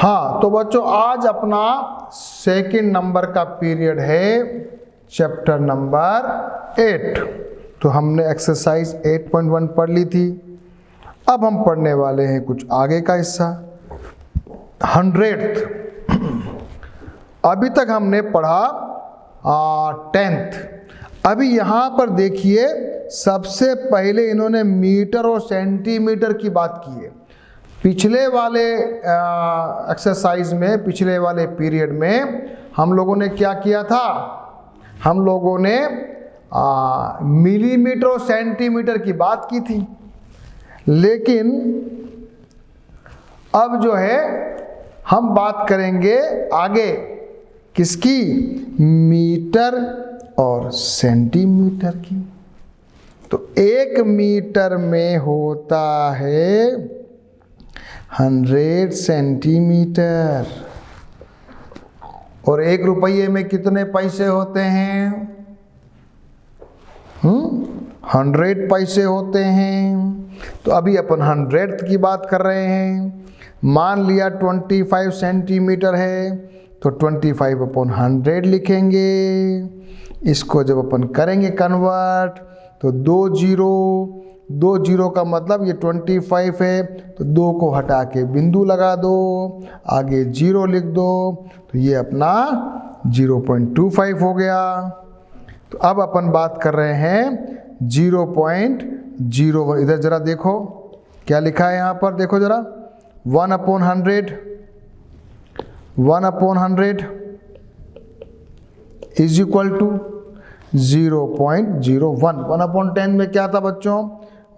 हाँ तो बच्चों आज अपना सेकंड नंबर का पीरियड है चैप्टर नंबर 8। तो हमने एक्सरसाइज 8.1 पढ़ ली थी। अब हम पढ़ने वाले हैं कुछ आगे का हिस्सा 100th। अभी तक हमने पढ़ा 10th। अभी यहाँ पर देखिए सबसे पहले इन्होंने मीटर और सेंटीमीटर की बात की है। पिछले वाले एक्सरसाइज में, पिछले वाले पीरियड में हम लोगों ने क्या किया था, हम लोगों ने मिलीमीटर और सेंटीमीटर की बात की थी। लेकिन अब जो है हम बात करेंगे आगे किसकी, मीटर और सेंटीमीटर की। तो 1 मीटर में होता है 100 सेंटीमीटर और 1 रुपये में कितने पैसे होते हैं? 100 पैसे होते हैं। तो अभी अपन 100th की बात कर रहे हैं। मान लिया 25 सेंटीमीटर है तो 25/100 लिखेंगे। इसको जब अपन करेंगे कन्वर्ट तो 2 जीरो का मतलब ये 25 है तो 2 को हटा के बिंदु लगा दो, आगे 0 लिख दो, तो ये अपना 0.25 हो गया। तो अब अपन बात कर रहे हैं 0.01। इधर जरा देखो क्या लिखा है यहाँ पर, देखो जरा 1/100 इज इक्वल टू 0.01। 1/10 में क्या था बच्चों?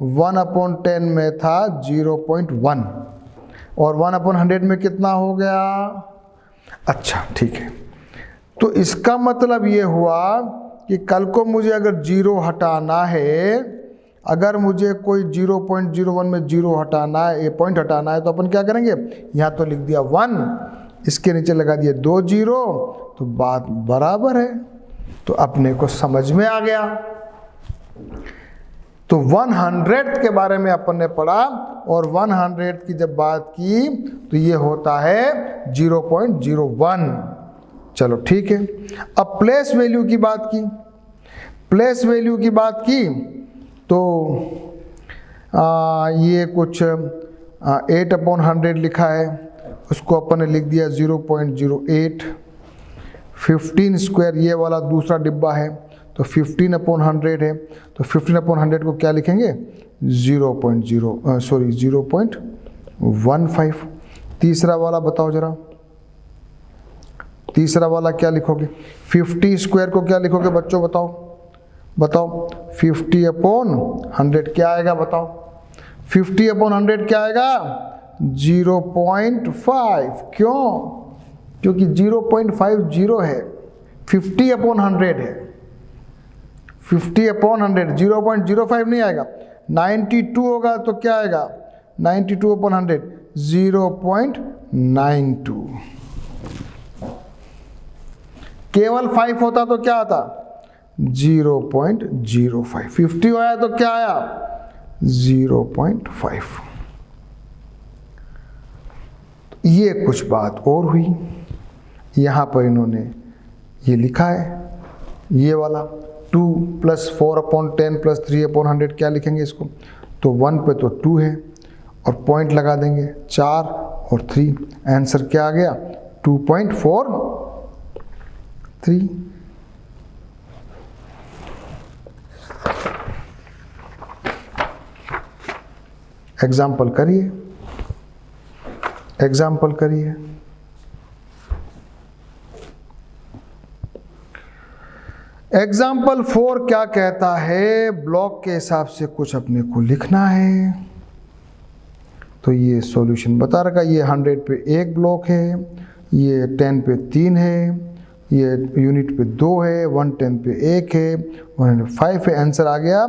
1/10 में था 0.1 और 1/100 में कितना हो गया? अच्छा ठीक है। तो इसका मतलब ये हुआ कि कल को मुझे अगर 0 हटाना है, अगर मुझे कोई 0.01 में 0 हटाना है, ये पॉइंट हटाना है, तो अपन क्या करेंगे, यहाँ तो लिख दिया 1, इसके नीचे लगा दिए 2 0, तो बात बराबर है। तो अपने को समझ में आ गया। तो 100th के बारे में अपन ने पढ़ा और 100th की जब बात की तो ये होता है 0.01। चलो ठीक है। अब प्लेस वैल्यू की बात की, प्लेस वैल्यू की बात की तो ये कुछ 8/100 लिखा है, उसको अपन ने लिख दिया 0.08। 15 स्क्वायर ये वाला दूसरा डिब्बा है तो 15/100 है, तो 15/100 को क्या लिखेंगे 0.15। तीसरा वाला बताओ जरा, तीसरा वाला क्या लिखोगे? 50 स्क्वायर को क्या लिखोगे बच्चों, बताओ बताओ। 50/100 क्या आएगा बताओ? 50/100 क्या आएगा? 0.5। क्यों? क्योंकि 0.50 है, 50/100 है। 50/100 0.05 नहीं आएगा। 92 होगा तो क्या आएगा? 92/100 0.92। केवल 5 होता तो क्या आता? 0.05। 50 आया तो क्या आया? 0.5। ये कुछ बात और हुई। यहाँ पर इन्होंने ये लिखा है, ये वाला 2 + 4/10 + 3/100 क्या लिखेंगे इसको? तो 1 पे तो 2 है और पॉइंट लगा देंगे 4 और 3। आंसर क्या आ गया? 2.43। एग्जाम्पल करिए, एग्जाम्पल करिए। एग्जाम्पल 4 क्या कहता है? ब्लॉक के हिसाब से कुछ अपने को लिखना है। तो ये सॉल्यूशन बता रखा, ये 100 पे 1 ब्लॉक है, ये 10 पे 3 है, ये यूनिट पे 2 है, 110 पे 1 है, 105 है। आंसर आ गया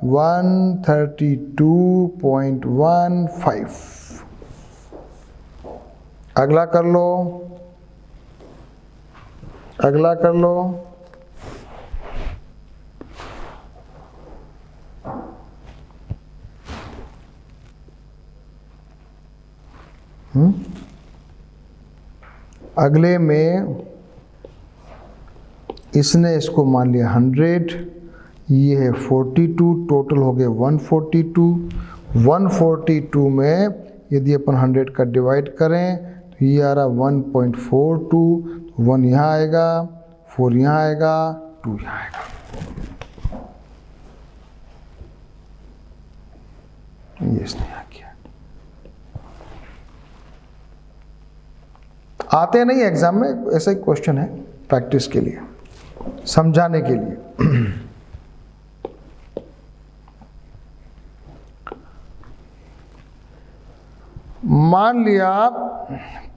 132.15। अगला कर लो, अगला कर लो। अगले में इसने इसको मान लिया 100, ये है 42, टोटल हो गए 142। 142 में यदि अपन 100 का डिवाइड करें तो ये आ रहा 1.42, 1 यहाँ आएगा, 4 यहाँ आएगा, 2 यहाँ आएगा। ये इसने यहाँ किया। आते नहीं एग्जाम में, ऐसा ही क्वेश्चन है प्रैक्टिस के लिए, समझाने के लिए। मान लिया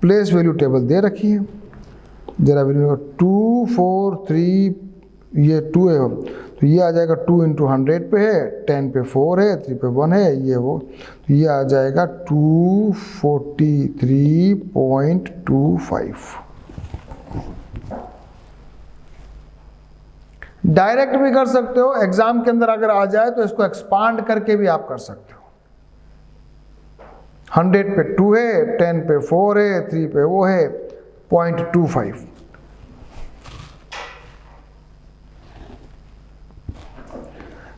प्लेस वैल्यू टेबल दे रखी है, जरा वैल्यू 2 4 3, ये 2 है तो ये आ जाएगा 2 × 100 पे है, 10 पे 4 है, 3 पे 1 है, ये वो, तो ये आ जाएगा 243.25। डायरेक्ट भी कर सकते हो, एग्जाम के अंदर अगर आ जाए तो इसको एक्सपांड करके भी आप कर सकते हो। 100 पे 2 है, 10 पे 4 है, 3 पे वो है 0.25।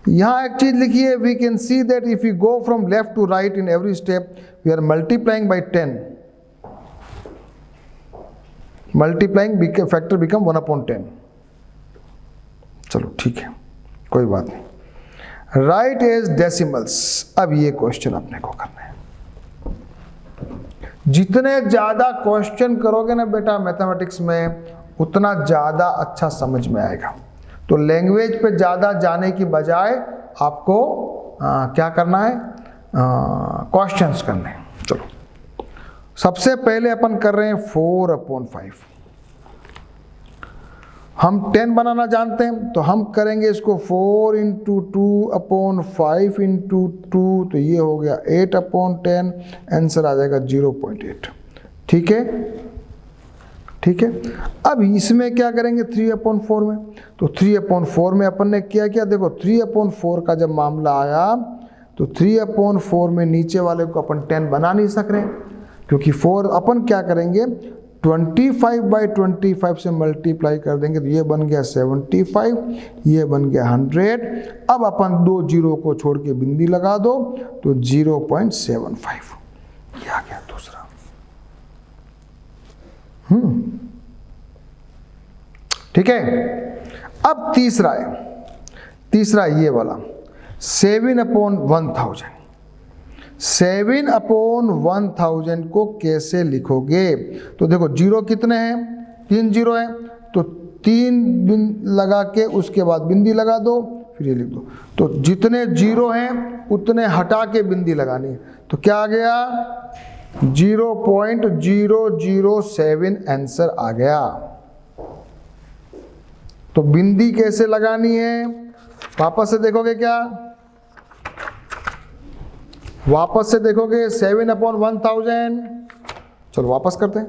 यहां एक चीज लिखी है, we can see that if you go from left to right in every step we are multiplying by 10, multiplying factor become 1/10। चलो ठीक है, कोई बात नहीं। राइट एज डेसिमल्स, अब ये क्वेश्चन अपने को करना है। जितने ज्यादा क्वेश्चन करोगे ना बेटा मैथमेटिक्स में, उतना ज्यादा अच्छा समझ में आएगा। तो लैंग्वेज पे ज़्यादा जाने की बजाय आपको क्या करना है, क्वेश्चंस करने हैं। चलो सबसे पहले अपन कर रहे हैं 4/5। हम 10 बनाना जानते हैं तो हम करेंगे इसको 4 × 2/5 × 2, तो ये हो गया 8/10, आंसर आ जाएगा 0.8। ठीक है, ठीक है। अब इसमें क्या करेंगे 3/4 में, तो 3/4 में अपन ने क्या किया, देखो 3/4 का जब मामला आया तो 3/4 में नीचे वाले को अपन 10 बना नहीं सक रहे, क्योंकि 4 अपन क्या करेंगे 25/25 से मल्टीप्लाई कर देंगे, तो ये बन गया 75, ये बन गया 100। अब अपन 2 जीरो को छोड़ के बिंदी लगा दो तो 0.75 ये आ गया दूसरा। ठीक है। अब तीसरा है, तीसरा ये वाला 7/1000। 7/1000 को कैसे लिखोगे, तो देखो जीरो कितने हैं, 3 जीरो है, तो 3 लगा के उसके बाद बिंदी लगा दो, फिर ये लिख दो। तो जितने जीरो हैं उतने हटा के बिंदी लगानी है, तो क्या आ गया 0.007 आंसर आ गया। तो बिंदी कैसे लगानी है, वापस से देखोगे क्या, वापस से देखोगे 7/1000। चलो वापस करते हैं।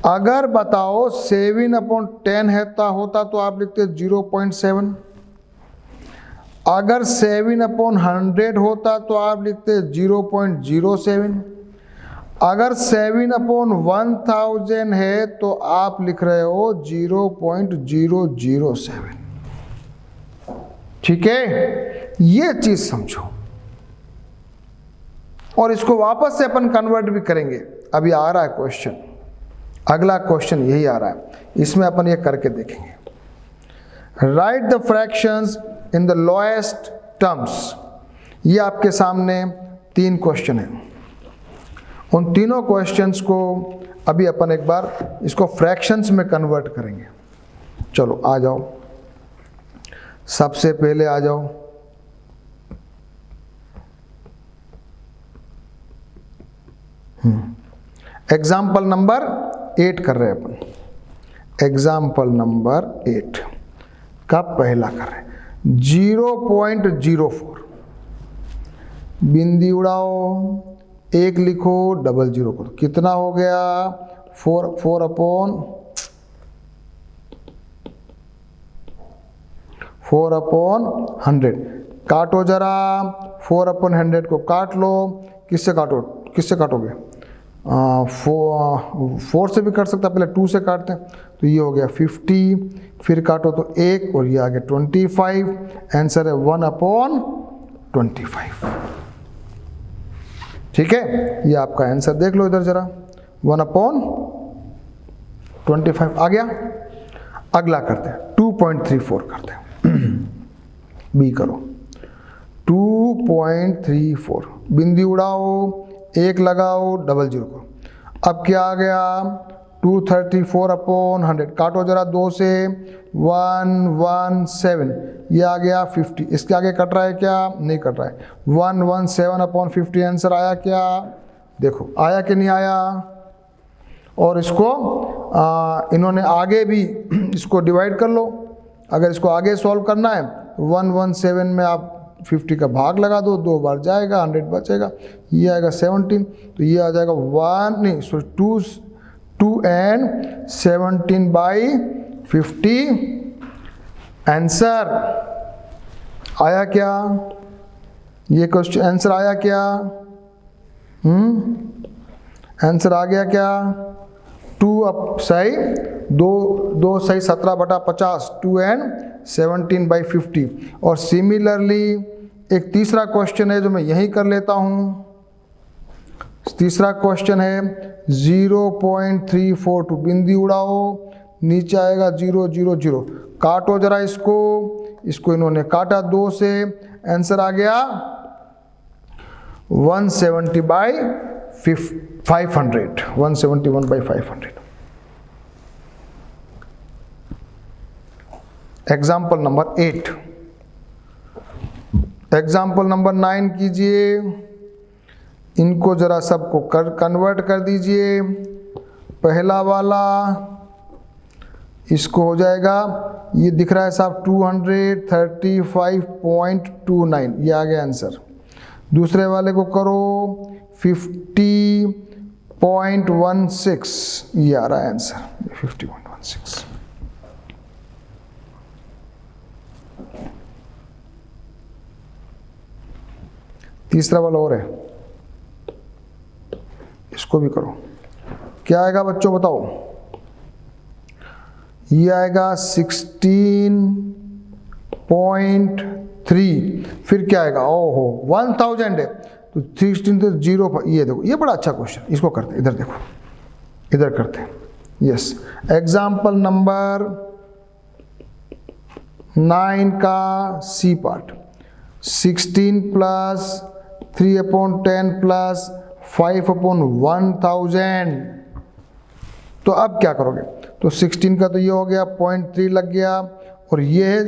अगर बताओ 7/10 होता तो आप लिखते 0.7। अगर 7/100 होता तो आप लिखते 0.07। अगर 7/1000 है तो आप लिख रहे हो 0.007। ठीक है, ये चीज समझो। और इसको वापस से अपन कन्वर्ट भी करेंगे। अभी आ रहा है क्वेश्चन, अगला क्वेश्चन यही आ रहा है, इसमें अपन ये करके देखेंगे। Right the fractions in the lowest terms. ये आपके सामने 3 क्वेश्चन हैं। उन तीनों क्वेश्चंस को अभी अपन एक बार इसको फ्रैक्शंस में कन्वर्ट करेंगे। चलो आ जाओ, सबसे पहले आ जाओ एग्जाम्पल नंबर 8 कर रहे हैं अपन। एग्जाम्पल नंबर 8 का पहला कर रहे हैं 0.04। बिंदी उड़ाओ, 1 लिखो, 00 करो, कितना हो गया 4/100। काटो जरा, 4/100 को काट लो। किससे काटोगे 4 से भी काट सकता, पहले 2 से काटते हैं। तो ये हो गया 50, फिर काटो तो 1 और ये आ गया 25। आंसर है 1/25। ठीक है, ये आपका आंसर देख लो इधर जरा, 1/25 आ गया। अगला करते हैं 2.34 करते हैं। बी करो 2.34, बिंदी उड़ाओ, 1 लगाओ, डबल जीरो करो। अब क्या आ गया 234/100, काटो जरा 2 से, 117, ये आ गया 50। इसके आगे कट रहा है क्या? नहीं कट रहा है। 117/50 आंसर आया क्या? देखो आया कि नहीं आया। और इसको इन्होंने आगे भी इसको डिवाइड कर लो। अगर इसको आगे सॉल्व करना है 117 में आप 50 का भाग लगा दो, 2 बार जाएगा, 100 बचेगा, ये आएगा 17, तो ये आ जाएगा 2 and 17/50। आंसर आया क्या? ये क्वेश्चन आंसर आया क्या? आंसर आ गया क्या? 2 अब सही, 2 सही 17/50, 2 and 17/50। और सिमिलरली एक तीसरा क्वेश्चन है जो मैं यही कर लेता हूँ। तीसरा क्वेश्चन है 0.342, बिंदी उड़ाओ, नीचे आएगा 0 0 0, काटो जरा इसको इन्होंने काटा 2 से, आंसर आ गया 170/500, 171/500। Example number 8। एग्जाम्पल नंबर 9 कीजिए, इनको जरा सबको कन्वर्ट कर दीजिए। पहला वाला इसको हो जाएगा, ये दिख रहा है साहब 235.29, ये आ गया आंसर। दूसरे वाले को करो 50.16, ये आ रहा है आंसर 50.16। तीसरा वाला और है, इसको भी करो। क्या आएगा बच्चों बताओ? ये आएगा 16.3, फिर क्या आएगा? ओहो 1000 है तो 16 तो 0। ये देखो, ये बड़ा अच्छा क्वेश्चन, इसको करते इधर देखो, इधर करते हैं। यस, एग्जाम्पल नंबर 9 का सी पार्ट, 16 प्लस 3/10 प्लस 5/1000। तो अब क्या करोगे? तो 16 का तो ये हो गया 0.3 लग गया, और ये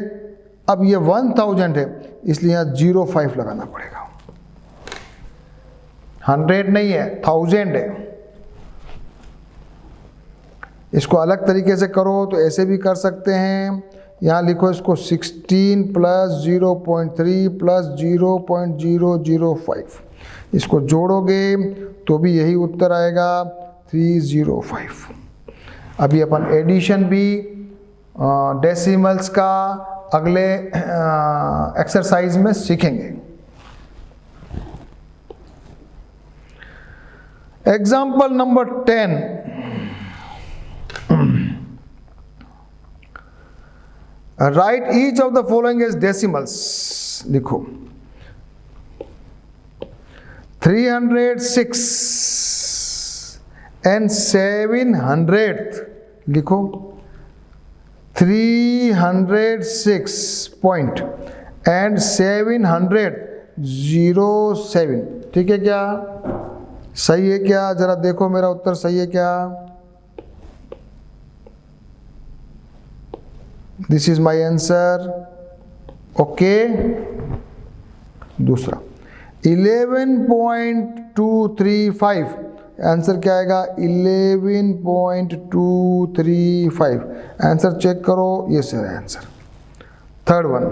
अब ये 1000 है, इसलिए यहाँ 0.5 लगाना पड़ेगा। 100 नहीं है, 1000 है। इसको अलग तरीके से करो तो ऐसे भी कर सकते हैं। यहाँ लिखो इसको 16 प्लस 0.3 प्लस 0.005, इसको जोड़ोगे तो भी यही उत्तर आएगा 305। अभी अपन एडिशन भी डेसिमल्स का अगले एक्सरसाइज में सीखेंगे। Example number 10, write each of the following as decimals. लिखो 306 and 700, लिखो 306 point and 707। ठीक है क्या? सही है क्या? जरा देखो मेरा उत्तर सही है क्या? This is my answer. Okay, दूसरा 11.235, आंसर क्या आएगा? 11.235। आंसर चेक करो, ये सही है answer. Third one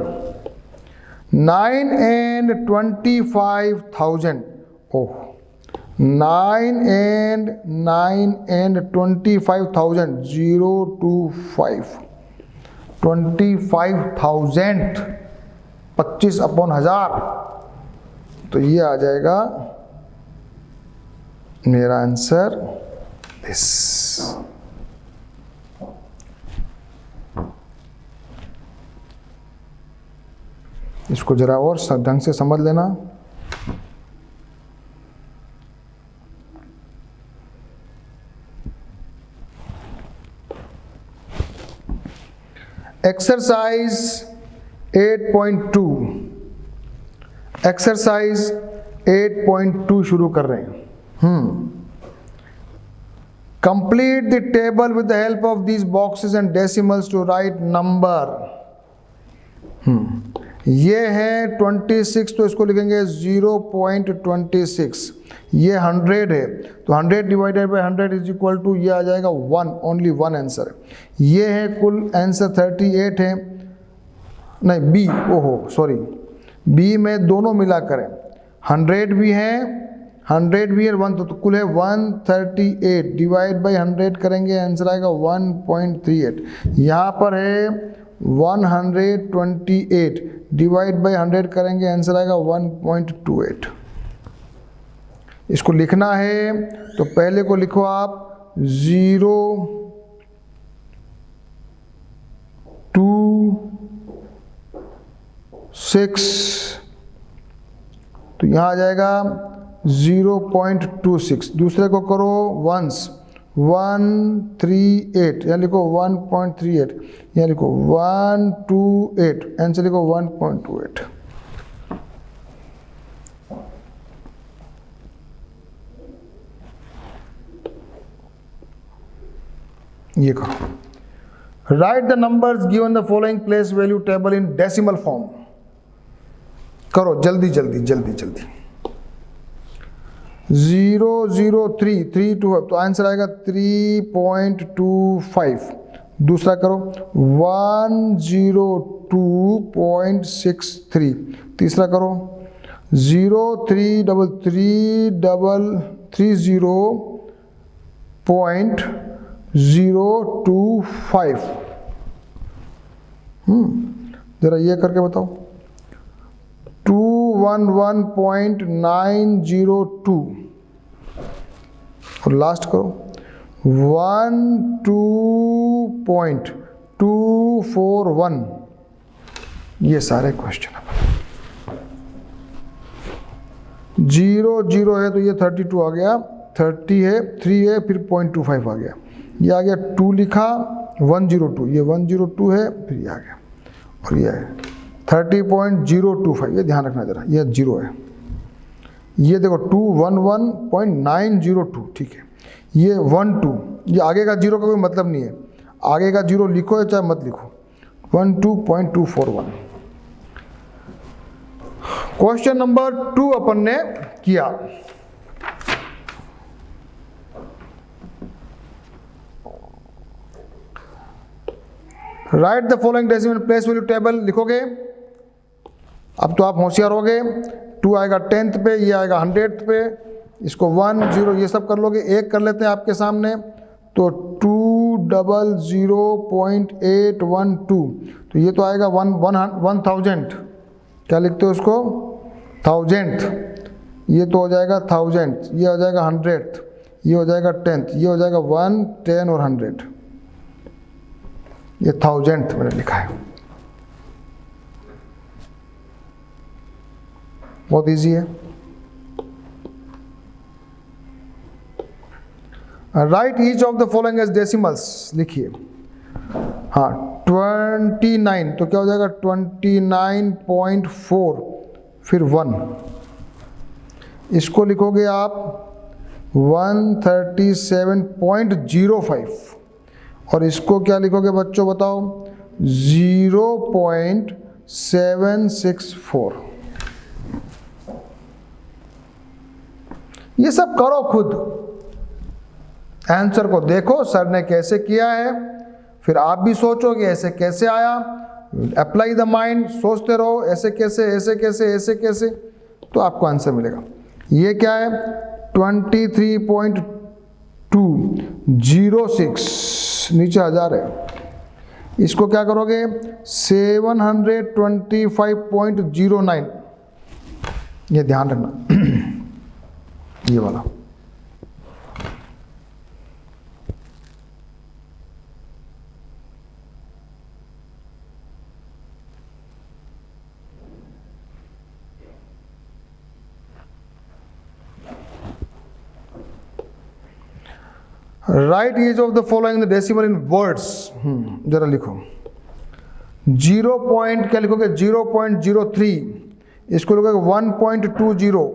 9 and 25,000। Oh, 9 and 25,000, 025, 25,000, 25/1000, तो ये आ जाएगा मेरा आंसर दिस। इसको जरा और ढंग से समझ लेना। एक्सरसाइज 8.2, एक्सरसाइज 8.2 शुरू कर रहे हैं। Complete the table with the help of these boxes and decimals to write number. ये है 26, तो इसको लिखेंगे 0.26। ये 100 है, तो 100 divided by 100 is equal to, ये आ जाएगा 1, ओनली 1 आंसर। ये है कुल आंसर 38 है, नहीं बी, ओहो सॉरी, बी में दोनों मिला करें, 100 भी है, 100 भी है, 1 तो कुल है 138 डिवाइड बाई 100 करेंगे, आंसर आएगा 1.38। यहाँ पर है 128 डिवाइड बाई 100 करेंगे, आंसर आएगा 1.28। इसको लिखना है तो पहले को लिखो आप 0 2 6, तो यहाँ आ जाएगा 0.26। दूसरे को करो वंस 138, यहाँ लिखो 1.38, यहाँ लिखो 128, आंसर लिखो 1.28। ये करो। Right the numbers given the following, place value table in decimal form. करो जल्दी जल्दी जल्दी जल्दी। 0.03 325, तो आंसर आएगा 3.25। दूसरा करो 102.63। तीसरा करो 0.333.025। जरा ये करके बताओ। 211.902, और लास्ट करो 12.241। ये सारे क्वेश्चन है। 0 0 है तो ये 32 आ गया, 30 है, 3 है, फिर 0.25 आ गया, ये आ गया 2 लिखा 102, ये 102 है, फिर ये आ गया, और ये है 30.025। ये ध्यान रखना जरा, ये 0 है, ये देखो 211.902, ठीक है, ये 12, ये आगे का 0 का कोई मतलब नहीं है, आगे का 0 लिखो या चाहे मत लिखो। 12.241। क्वेश्चन नंबर 2 अपन ने किया। Right the following decimal place value table. लिखोगे, अब तो आप होशियार हो गए। 2 आएगा 10th पे, ये आएगा 100th पे, इसको 1 0 ये सब कर लोगे। एक कर लेते हैं आपके सामने, तो 200.812, तो ये तो आएगा 1000। क्या लिखते हो उसको? 1000th। ये तो हो जाएगा 1000th, ये हो जाएगा 100th, ये हो जाएगा 10th, ये हो जाएगा 1 10 और 100। ये 1000th मैंने लिखा है। बहुत इजी है। Write each of the following as decimals. लिखिए, हाँ 29, तो क्या हो जाएगा 29.4, फिर 1। इसको लिखोगे आप 137.05, और इसको क्या लिखोगे बच्चों बताओ? 0.764। ये सब करो खुद, आंसर को देखो सर ने कैसे किया है, फिर आप भी सोचो कि ऐसे कैसे आया। अप्लाई द माइंड, सोचते रहो ऐसे कैसे ऐसे कैसे ऐसे कैसे, तो आपको आंसर मिलेगा। ये क्या है? 23.206, नीचे 1000 है। इसको क्या करोगे? 725.09, ये ध्यान रखना। ये वाला right each of the following the decimal in words. जरा लिखो 0 पॉइंट क्या लिखोगे 0.03, इसको लिखोगे 1.20,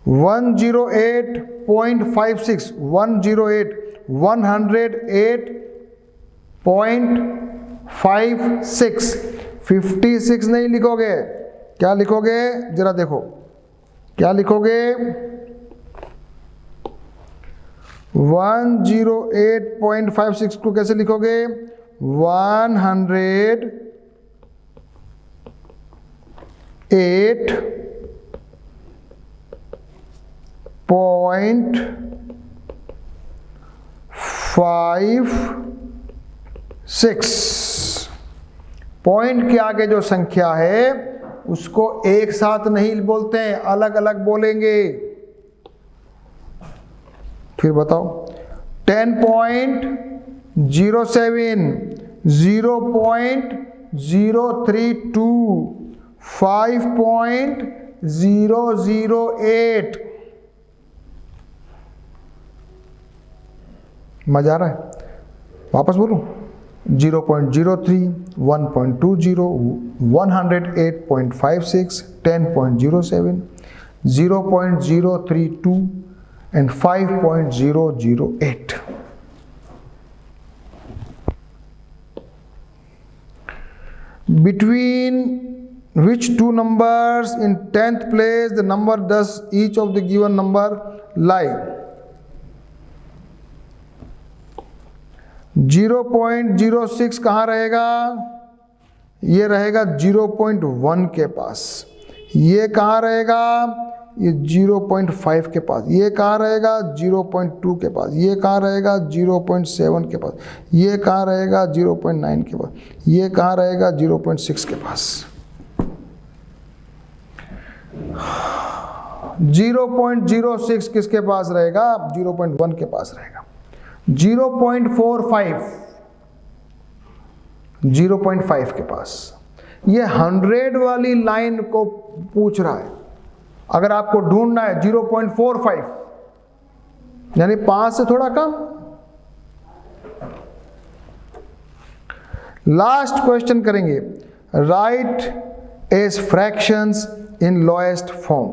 108.56, 108.56, 56 नहीं लिखोगे, क्या लिखोगे जरा देखो, क्या लिखोगे 108.56 को कैसे लिखोगे 108.56। पॉइंट के आगे जो संख्या है उसको एक साथ नहीं बोलते हैं, अलग अलग बोलेंगे। फिर बताओ 10.07, 0.032, 5.008। मजा आ रहा है? वापस बोलूं 0.03, 1.20, 108.56, 10.07, 0.032 and 5.008। Between which two numbers in 10th place the number does each of the given number lie? 0.06 कहाँ रहेगा? ये रहेगा 0.1 के पास। ये कहाँ रहेगा? ये 0.5 के पास। ये कहाँ रहेगा? 0.2 के पास। ये कहाँ रहेगा? 0.7 के पास। ये कहाँ रहेगा? 0.9 के पास। ये कहाँ रहेगा? 0.6 के पास। 0.06 किसके पास रहेगा? 0.1 के पास रहेगा। 0.45, 0.5 के पास। ये 100 वाली लाइन को पूछ रहा है। अगर आपको ढूंढना है 0.45 यानी 5 से थोड़ा कम। लास्ट क्वेश्चन करेंगे, राइट एज फ्रैक्शंस इन लोएस्ट फॉर्म।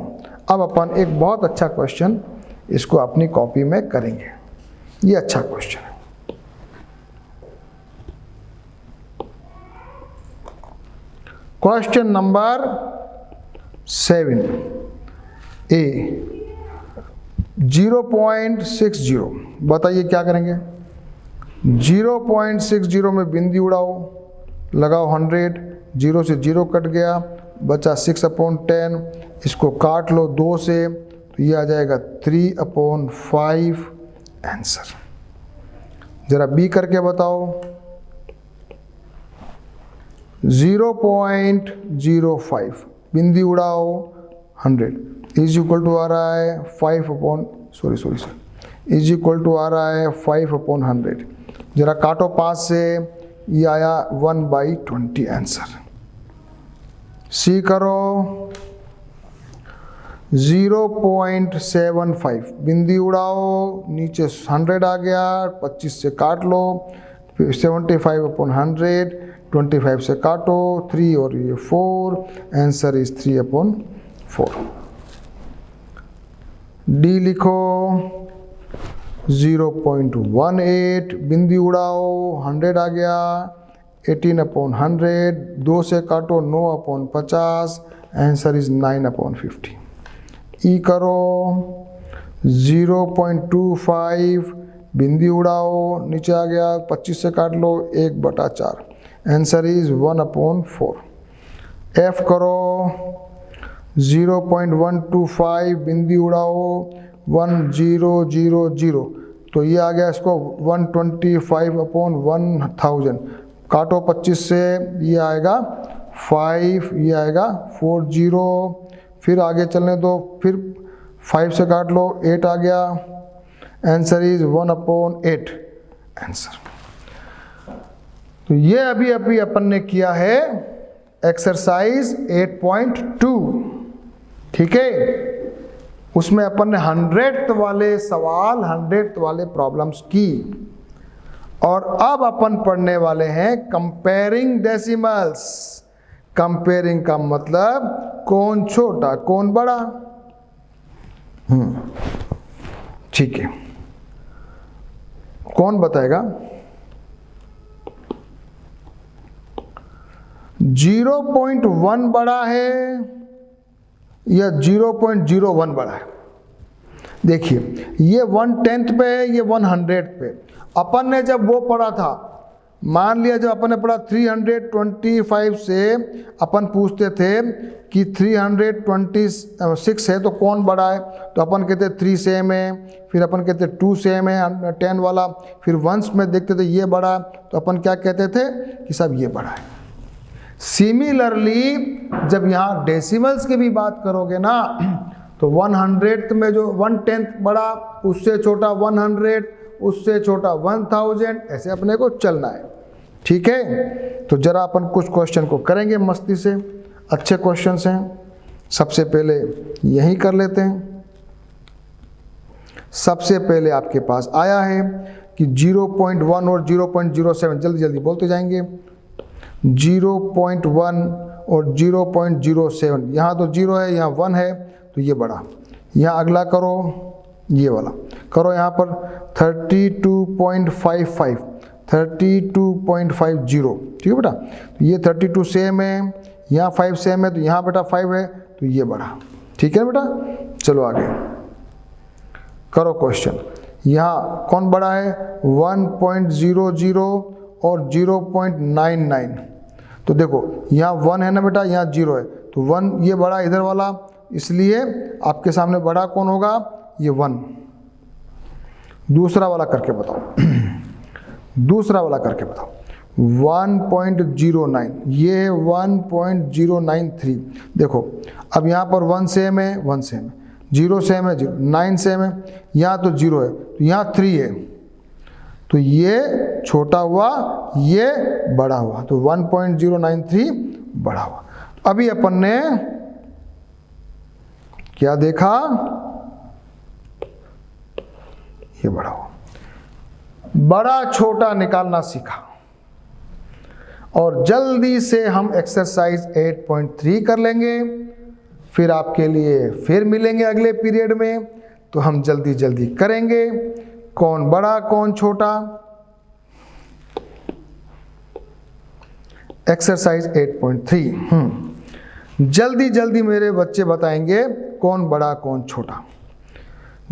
अब अपन एक बहुत अच्छा क्वेश्चन इसको अपनी कॉपी में करेंगे। ये अच्छा क्वेश्चन है। क्वेश्चन नंबर 7 ए 0.60। बताइए क्या करेंगे? 0.60 में बिंदी उड़ाओ, लगाओ 100, 0 से 0 कट गया, बचा 6/10। इसको काट लो 2 से, तो ये आ जाएगा 3/5 आंसर। जरा बी करके बताओ। 0.05 बिंदी उड़ाओ 100 इज इक्वल टू आ रहा है 5 अपॉन 100। जरा काटो 5 से, ये आया 1/20 आंसर। सी करो 0.75 बिंदी उड़ाओ, नीचे 100 आ गया, 25 से काट लो, फिर 75/100, 25 से काटो 3 और ये 4, आंसर इज 3/4। डी लिखो 0.18 बिंदी उड़ाओ, 100 आ गया, 18/100, 2 से काटो 9/50, आंसर इज 9/50। ई करो 0.25 बिंदी उड़ाओ, नीचे आ गया, 25 से काट लो 1/4, आंसर इज 1/4। एफ करो 0.125 बिंदी उड़ाओ, 1000, तो ये आ गया इसको 125/1000। काटो 25 से, ये आएगा 5, ये आएगा 40, फिर आगे चलने दो, फिर 5 से काट लो 8 आ गया, आंसर इज 1/8 आंसर। तो ये अभी अपन ने किया है एक्सरसाइज 8.2। ठीक है, उसमें अपन ने 100th वाले सवाल 100th वाले प्रॉब्लम्स की। और अब अपन पढ़ने वाले हैं कंपेयरिंग डेसिमल्स। कंपेयरिंग का मतलब कौन छोटा कौन बड़ा। ठीक है, कौन बताएगा? 0.1 बड़ा है या 0.01 बड़ा है? देखिए, ये 1/10 पे है, ये 100 पे। अपन ने जब वो पढ़ा था, मान लिया जब अपन ने पढ़ा 325 से, अपन पूछते थे कि 326 है तो कौन बड़ा है, तो अपन कहते 3 सेम है, फिर अपन कहते 2 सेम है 10 वाला, फिर वंस में देखते थे ये बड़ा, तो अपन क्या कहते थे कि सब ये बड़ा है। सिमिलरली जब यहाँ डेसिमल्स की भी बात करोगे ना, तो 100th में जो 1/10 बड़ा, उससे छोटा 100, उससे छोटा 1000, ऐसे अपने को चलना है। ठीक है, तो जरा अपन कुछ क्वेश्चन को करेंगे मस्ती से, अच्छे क्वेश्चंस हैं। सबसे पहले यही कर लेते हैं। सबसे पहले आपके पास आया है कि 0.1 और 0.07, जल्दी जल्दी बोलते जाएंगे। 0.1 और 0.07, यहाँ तो 0 है, यहाँ 1 है, तो ये बड़ा। यहाँ अगला करो, ये वाला करो, यहाँ पर 32.55, 32.50, ठीक है बेटा। तो ये 32 सेम है, यहाँ 5 सेम है, तो यहाँ बेटा 5 है, तो ये बड़ा। ठीक है बेटा, चलो आगे करो क्वेश्चन। यहाँ कौन बड़ा है? 1.00 और 0.99। तो देखो यहाँ 1 है ना बेटा, यहाँ 0 है, तो 1 ये बड़ा इधर वाला, इसलिए आपके सामने बड़ा कौन होगा? ये 1। दूसरा वाला करके बताओ, दूसरा वाला करके बताओ। 1.09, ये है 1.093। देखो अब यहाँ पर 1 सेम है, 1 सेम है, 0 सेम है, 0, 9 सेम है, यहाँ तो 0 है, तो यहाँ 3 है, तो ये छोटा हुआ, ये बड़ा हुआ, तो 1.093 बड़ा हुआ। अभी अपन ने क्या देखा? ये बड़ा हुआ, बड़ा छोटा निकालना सीखा। और जल्दी से हम एक्सरसाइज 8.3 कर लेंगे, फिर आपके लिए फिर मिलेंगे अगले पीरियड में, तो हम जल्दी जल्दी करेंगे कौन बड़ा कौन छोटा। एक्सरसाइज 8.3, जल्दी जल्दी मेरे बच्चे बताएंगे कौन बड़ा कौन छोटा।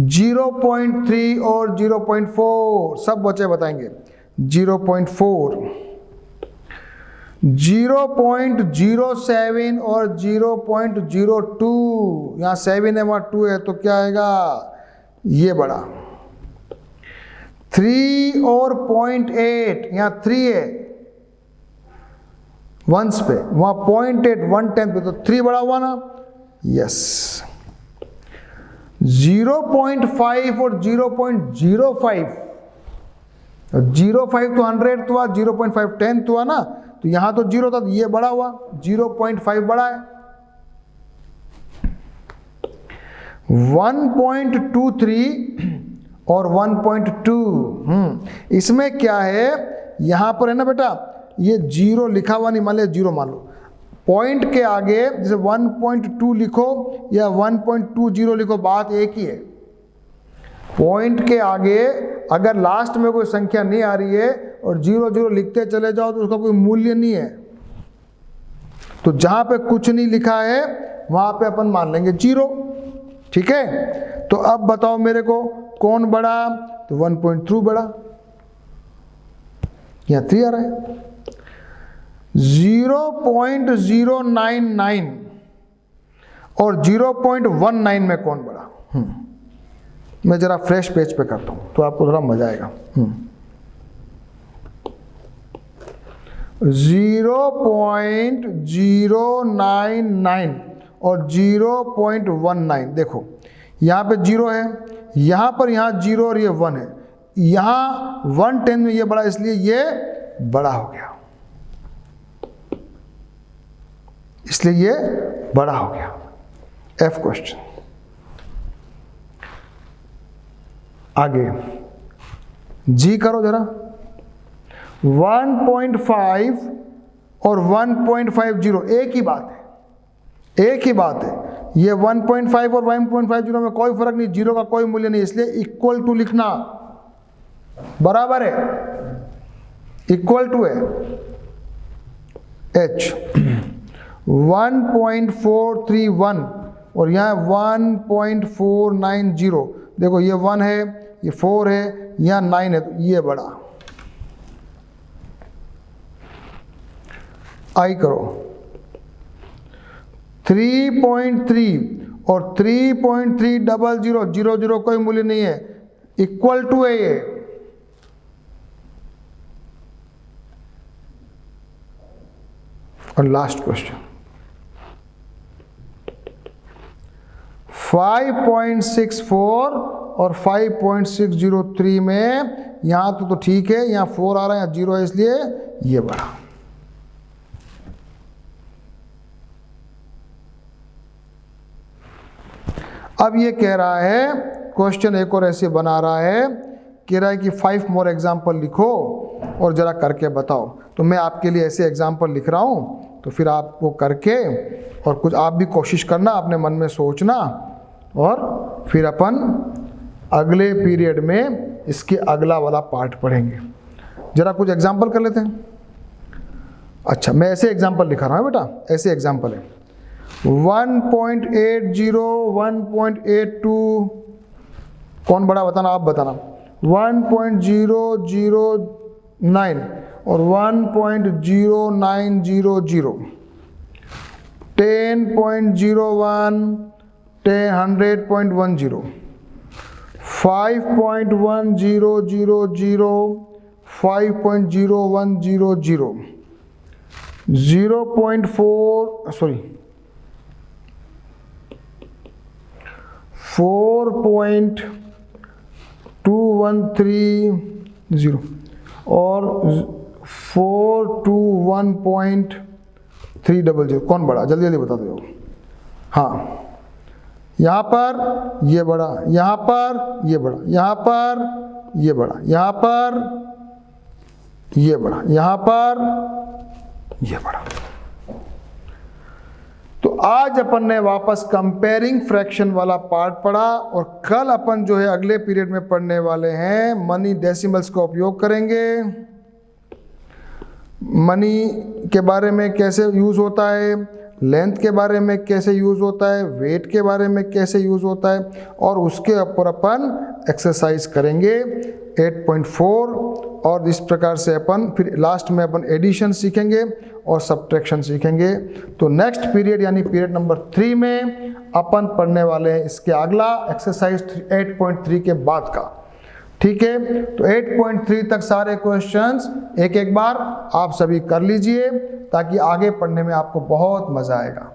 0.3 और 0.4 सब बच्चे बताएंगे। 0.4, 0.07 और 0.02, यहाँ 7 है वहाँ 2 है, तो क्या आएगा? ये बड़ा। 3 और 0.8, यहाँ 3 है वंस पे, वहाँ 0.8 1/10 पे, तो 3 बड़ा हुआ ना? यस। 0.5 और 0.05, 0.5 तो 100 हुआ, 0.5 10 हुआ ना, तो यहाँ तो 0 था, तो ये बड़ा हुआ, 0.5 बड़ा है। 1.23 और 1.2, इसमें क्या है? यहाँ पर है ना बेटा, ये 0 लिखा हुआ नहीं, मान लिया 0 मान लो, पॉइंट के आगे जैसे 1.2 लिखो या 1.20 लिखो, बात एक ही है। पॉइंट के आगे अगर लास्ट में कोई संख्या नहीं आ रही है और 0 लिखते चले जाओ तो उसका कोई मूल्य नहीं है। तो जहां पे कुछ नहीं लिखा है वहां पे अपन मान लेंगे 0। ठीक है, तो अब बताओ मेरे को कौन बड़ा? तो 1.3 बड़ा, यहाँ 3 आ रहा है। 0.099 और 0.19 में कौन बड़ा? मैं जरा फ्रेश पेज पे करता हूं तो आपको थोड़ा मजा आएगा। 0.099 और 0.19, देखो यहाँ पे 0 है, यहाँ पर यहाँ 0 और ये 1 है, यहाँ 1/10 में ये बड़ा, इसलिए ये बड़ा हो गया, इसलिए ये बड़ा हो गया। F question. आगे जी करो जरा। 1.5 और 1.50 एक ही बात है, एक ही बात है। ये 1.5 और 1.50 में कोई फर्क नहीं, जीरो का कोई मूल्य नहीं, इसलिए इक्वल टू लिखना, बराबर है, इक्वल टू है। h 1.431 और यहाँ 1.490, देखो ये 1 है, ये 4 है, यहाँ 9 है, तो ये बड़ा। आई करो 3.3 और 3.300, 00 कोई मूल्य नहीं है, इक्वल टू है ये। और लास्ट क्वेश्चन 5.64 और 5.603 में, यहां तो ठीक है, यहां 4 आ रहा है, यहां 0 है, इसलिए ये बड़ा। अब ये कह रहा है, क्वेश्चन एक और ऐसे बना रहा है, कह रहा है कि 5 मोर एग्जाम्पल लिखो और जरा करके बताओ। तो मैं आपके लिए ऐसे एग्जाम्पल लिख रहा हूँ, तो फिर आप वो करके और कुछ आप भी कोशिश करना, अपने मन में सोचना, और फिर अपन अगले पीरियड में इसके अगला वाला पार्ट पढ़ेंगे। जरा कुछ एग्जाम्पल कर लेते हैं। अच्छा, मैं ऐसे एग्जाम्पल लिखा रहा हूँ बेटा, ऐसे एग्जाम्पल है 1.80, 1.82, कौन बड़ा बताना, आप बताना। 1.009 और 1.0900, 10.01, 100.10, 5.1000, 5.0100, 0.4 सॉरी 4.2130 और 421.300, कौन बड़ा, जल्दी जल्दी बता दो। हाँ, यहाँ पर ये बड़ा, यहाँ पर ये बड़ा, यहाँ पर ये बड़ा, यहाँ पर ये बड़ा, यहाँ पर ये बड़ा। तो आज अपन ने वापस कंपेयरिंग फ्रैक्शन वाला पार्ट पढ़ा, और कल अपन जो है अगले पीरियड में पढ़ने वाले हैं मनी डेसिमल्स का उपयोग करेंगे। मनी के बारे में कैसे यूज़ होता है, लेंथ के बारे में कैसे यूज़ होता है, वेट के बारे में कैसे यूज़ होता है, और उसके ऊपर अपन एक्सरसाइज करेंगे 8.4। और इस प्रकार से अपन फिर लास्ट में अपन एडिशन सीखेंगे और सब्ट्रैक्शन सीखेंगे। तो नेक्स्ट पीरियड यानी पीरियड नंबर 3 में अपन पढ़ने वाले हैं इसके अगला एक्सरसाइज 8.3 के बाद का। ठीक है, तो 8.3 तक सारे क्वेश्चंस एक एक बार आप सभी कर लीजिए, ताकि आगे पढ़ने में आपको बहुत मज़ा आएगा।